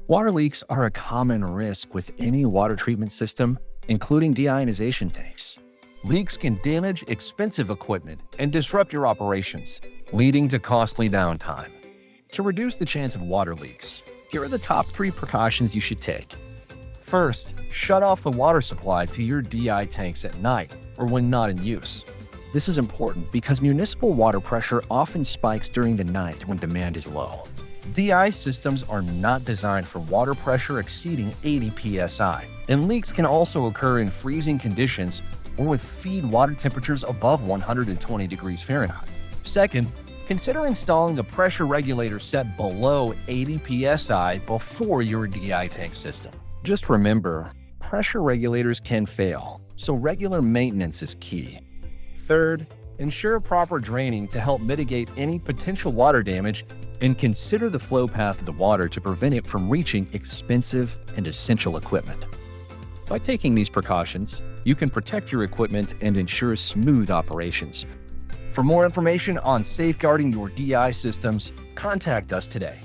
Water leaks are a common risk with any water treatment system, including deionization tanks. Leaks can damage expensive equipment and disrupt your operations, leading to costly downtime. To reduce the chance of water leaks, here are the top 3 precautions you should take. First, shut off the water supply to your DI tanks at night or when not in use. This is important because municipal water pressure often spikes during the night when demand is low. DI systems are not designed for water pressure exceeding 80 psi, and leaks can also occur in freezing conditions or with feed water temperatures above 120 degrees Fahrenheit. Second, consider installing a pressure regulator set below 80 psi before your DI tank system. Just remember, pressure regulators can fail, so regular maintenance is key. Third, ensure proper draining to help mitigate any potential water damage, and consider the flow path of the water to prevent it from reaching expensive and essential equipment. By taking these precautions, you can protect your equipment and ensure smooth operations. For more information on safeguarding your DI systems, contact us today.